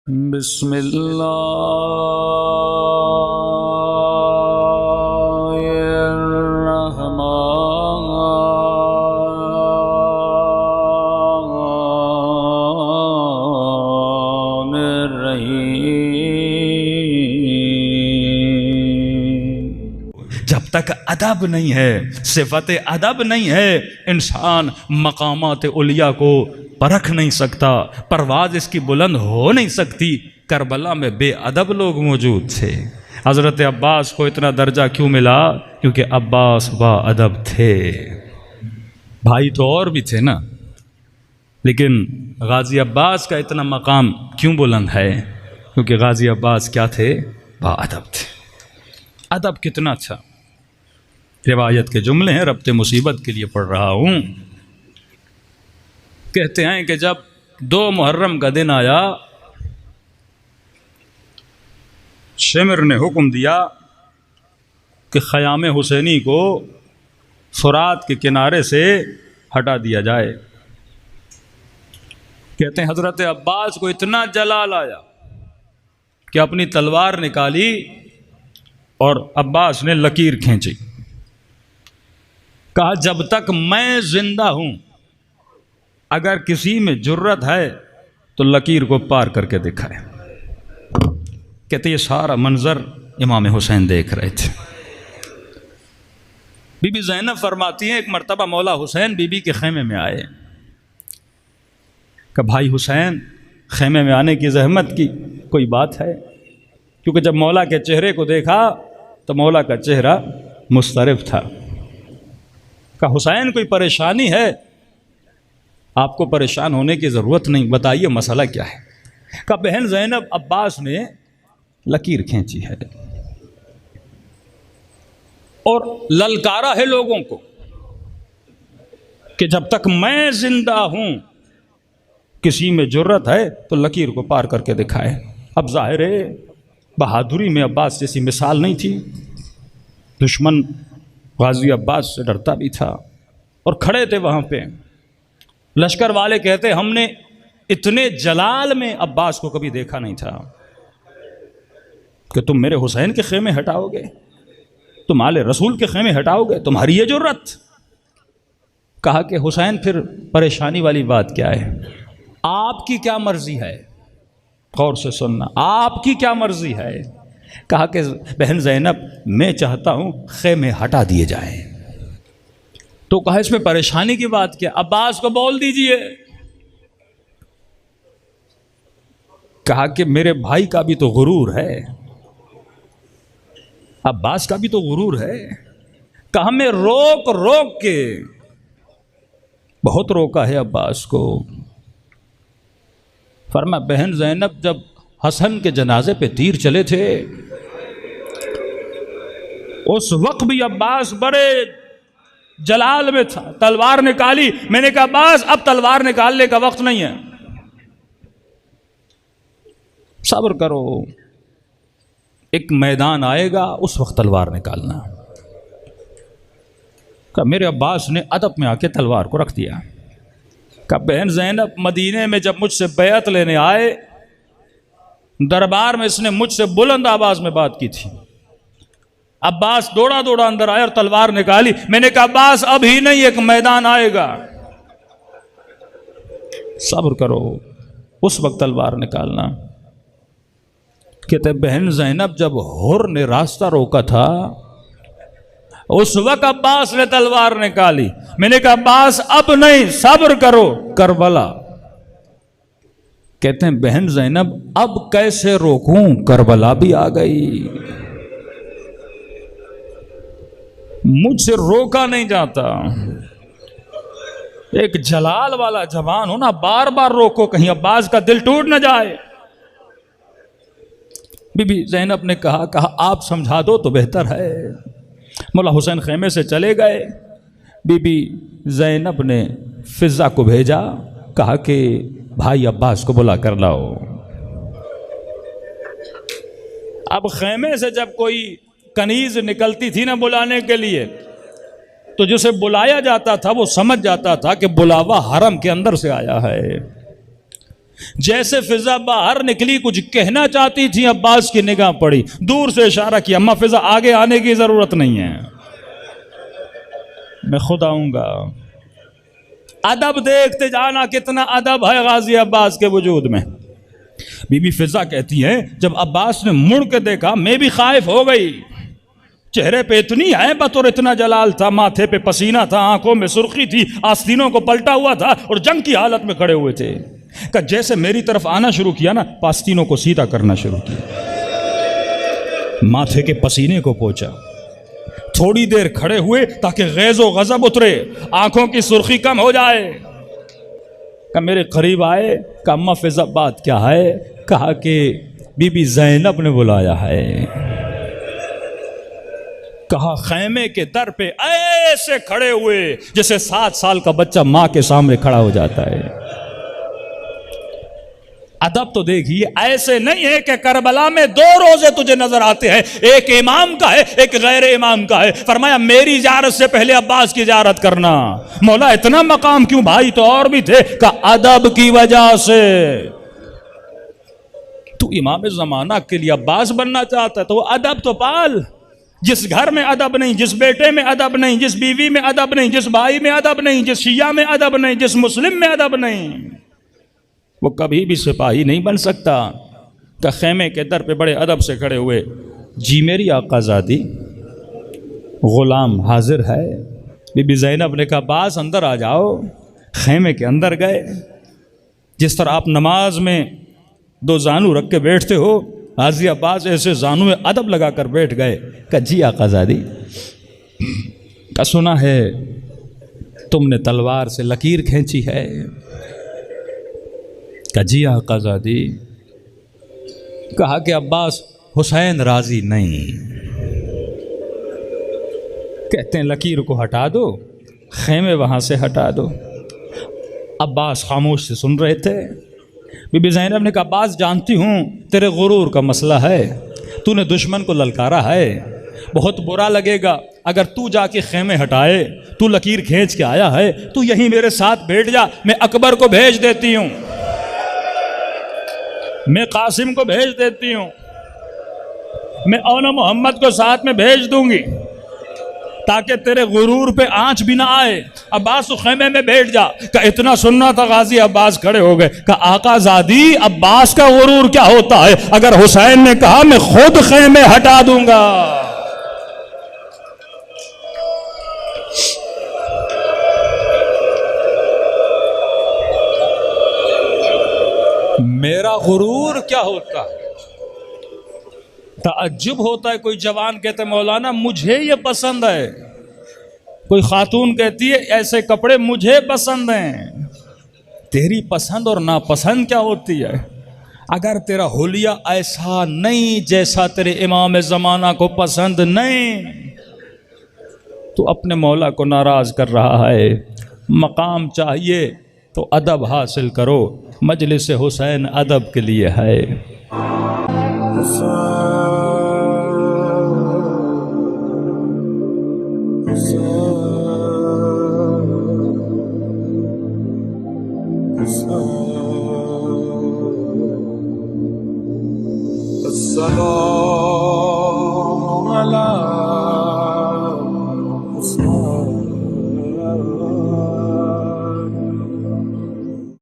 बिस्मिल्लाहिर्रहमानिर्रहीम। जब तक अदब नहीं है, सिफत अदब नहीं है, इंसान मकामात उलिया को परख नहीं सकता, परवाज इसकी बुलंद हो नहीं सकती। करबला में बेअदब लोग मौजूद थे। हज़रत अब्बास को इतना दर्जा क्यों मिला? क्योंकि अब्बास बाअदब थे। भाई तो और भी थे ना, लेकिन गाजी अब्बास का इतना मकाम क्यों बुलंद है? क्योंकि गाजी अब्बास क्या थे? बाअदब थे। अदब कितना अच्छा। रिवायत के जुमले हैं, रब्ते मुसीबत के लिए पढ़ रहा हूँ। कहते हैं कि जब 2 मुहर्रम का दिन आया, शिमर ने हुक्म दिया कि ख़याम हुसैनी को फुरात के किनारे से हटा दिया जाए। कहते हैं हज़रत अब्बास को इतना जलाल आया कि अपनी तलवार निकाली और अब्बास ने लकीर खींची। कहा, जब तक मैं जिंदा हूं, अगर किसी में जुर्रत है तो लकीर को पार करके दिखाए। कहते ये सारा मंजर इमाम हुसैन देख रहे थे। बीबी ज़ैनब फरमाती हैं, एक मर्तबा मौला हुसैन बीबी के खेमे में आए। कि भाई हुसैन, खेमे में आने की जहमत की कोई बात है? क्योंकि जब मौला के चेहरे को देखा तो मौला का चेहरा मुस्तरिफ था। कहा, हुसैन कोई परेशानी है? आपको परेशान होने की ज़रूरत नहीं, बताइए मसला क्या है? कहा, बहन ज़ैनब, अब्बास ने लकीर खींची है और ललकारा है लोगों को कि जब तक मैं जिंदा हूं, किसी में जुर्रत है तो लकीर को पार करके दिखाए। अब जाहिर है बहादुरी में अब्बास जैसी मिसाल नहीं थी। दुश्मन गाजी अब्बास से डरता भी था और खड़े थे वहाँ पे। लश्कर वाले कहते, हमने इतने जलाल में अब्बास को कभी देखा नहीं था कि तुम मेरे हुसैन के खेमे हटाओगे, तुम आले रसूल के खेमे हटाओगे, तुम्हारी ये जुर्रत। कहा कि हुसैन, फिर परेशानी वाली बात क्या है? आपकी क्या मर्जी है? गौर से सुनना, आपकी क्या मर्जी है? कहा कि बहन ज़ैनब, मैं चाहता हूं खेमे हटा दिए जाएं। तो कहा, इसमें परेशानी की बात क्या? अब्बास को बोल दीजिए। कहा कि मेरे भाई का भी तो गुरूर है, अब्बास का भी तो गुरूर है। कहा, मैं रोक रोक के बहुत रोका है अब्बास को। फरमा, बहन ज़ैनब, जब हसन के जनाजे पे तीर चले थे उस वक्त भी अब्बास बड़े जलाल में था, तलवार निकाली। मैंने कहा, अब्बास, अब तलवार निकालने का वक्त नहीं है, सब्र करो, एक मैदान आएगा उस वक्त तलवार निकालना। कहा, मेरे अब्बास ने अदब में आके तलवार को रख दिया। कहा, बहन ज़ैनब, मदीने में जब मुझसे बैत लेने आए, दरबार में इसने मुझसे बुलंद आवाज में बात की थी। अब्बास दौड़ा दौड़ा अंदर आया और तलवार निकाली। मैंने कहा, अब्बास, अभी नहीं, एक मैदान आएगा, सब्र करो, उस वक्त तलवार निकालना। कहते बहन ज़ैनब, जब हुर ने रास्ता रोका था उस वक्त अब्बास ने तलवार निकाली। मैंने कहा, अब्बास, अब नहीं, सब्र करो, करबला। कहते हैं बहन ज़ैनब, अब कैसे रोकूं, करबला भी आ गई, मुझसे रोका नहीं जाता। एक जलाल वाला जवान हो ना, बार बार रोको, कहीं अब्बास का दिल टूट न जाए। बीबी ज़ैनब ने कहा, आप समझा दो तो बेहतर है। मौला हुसैन खेमे से चले गए। बीबी ज़ैनब ने फिज़ा को भेजा, कहा कि भाई अब्बास को बुला कर लाओ। अब खेमे से जब कोई कनीज निकलती थी ना बुलाने के लिए, तो जिसे बुलाया जाता था वो समझ जाता था कि बुलावा हरम के अंदर से आया है। जैसे फिजा बाहर निकली कुछ कहना चाहती थी, अब्बास की निगाह पड़ी, दूर से इशारा किया, अम्मा फिजा आगे आने की जरूरत नहीं है, मैं खुद आऊंगा। अदब देखते जाना, कितना अदब है गाजी अब्बास के वजूद में। बीबी फिजा कहती है जब अब्बास ने मुड़ के देखा मैं भी खाइफ हो गई। चेहरे पे इतनी हैबत और इतना जलाल था, माथे पे पसीना था, आंखों में सुर्खी थी, आस्तीनों को पलटा हुआ था और जंग की हालत में खड़े हुए थे। कि जैसे मेरी तरफ आना शुरू किया ना, पास्तीनों को सीधा करना शुरू किया, माथे के पसीने को पोंछा, थोड़ी देर खड़े हुए ताकि गैज़ो गज़ब उतरे, आंखों की सुर्खी कम हो जाए। का मेरे करीब आए, का अम्मा फिजा बात क्या है? कहा कि बीबी ज़ैनब ने बुलाया है। कहा खैमे के दर पे ऐसे खड़े हुए जैसे 7 साल का बच्चा माँ के सामने खड़ा हो जाता है। अदब तो देखिए, ऐसे नहीं है कि करबला में 2 रोजे तुझे नजर आते हैं, एक इमाम का है एक गैर इमाम का है। फरमाया मेरी इजारत से पहले अब्बास की इजारत करना। मौला इतना मकाम क्यों? भाई तो और भी थे। का अदब की वजह से। तू इमाम जमाना के लिए अब्बास बनना चाहता है तो अदब तो पाल। जिस घर में अदब नहीं, जिस बेटे में अदब नहीं, जिस बीवी में अदब नहीं, जिस भाई में अदब नहीं, जिस शिया में अदब नहीं, जिस मुस्लिम में अदब नहीं, वो कभी भी सिपाही नहीं बन सकता। का खेमे के दर पे बड़े अदब से खड़े हुए, जी मेरी आकाज़ादी, ग़ुलाम हाजिर है। बीबी ज़ैनब ने कहा बास अंदर आ जाओ। खेमे के अंदर गए। जिस तरह आप नमाज में 2 जानू रख के बैठते हो, हाजी अब्बास ऐसे जानू में अदब लगा कर बैठ गए। का जी आकाज़ादी, का सुना है तुमने तलवार से लकीर खींची है। का जी आकाज़ादी। कहा कि अब्बास हुसैन राजी नहीं। कहते हैं लकीर को हटा दो, खेमे वहाँ से हटा दो। अब्बास खामोश से सुन रहे थे। बीबी ज़ैनब ने कहा अब्बास जानती हूँ तेरे गुरूर का मसला है, तूने दुश्मन को ललकारा है, बहुत बुरा लगेगा अगर तू जाके खेमे हटाए। तू लकीर खींच के आया है, तू यहीं मेरे साथ बैठ जा, मैं अकबर को भेज देती हूँ, मैं कासिम को भेज देती हूँ, मैं औना मोहम्मद को साथ में भेज दूंगी ताकि तेरे गुरूर पे आंच भी ना आए। अब्बास तो खेमे में बैठ जा। का इतना सुनना था, गाजी अब्बास खड़े हो गए। का आकाज़ादी अब्बास का गुरूर क्या होता है? अगर हुसैन ने कहा मैं खुद खेमे हटा दूंगा। मेरा गुरूर क्या होता है? ताज्जुब होता है। कोई जवान कहते मौलाना मुझे ये पसंद है, कोई खातून कहती है ऐसे कपड़े मुझे पसंद हैं। तेरी पसंद और नापसंद क्या होती है? अगर तेरा हुलिया ऐसा नहीं जैसा तेरे इमाम ज़माना को पसंद नहीं, तो अपने मौला को नाराज़ कर रहा है। मकाम चाहिए तो अदब हासिल करो। मजलिस हुसैन अदब के लिए है। Assalamu alaikum.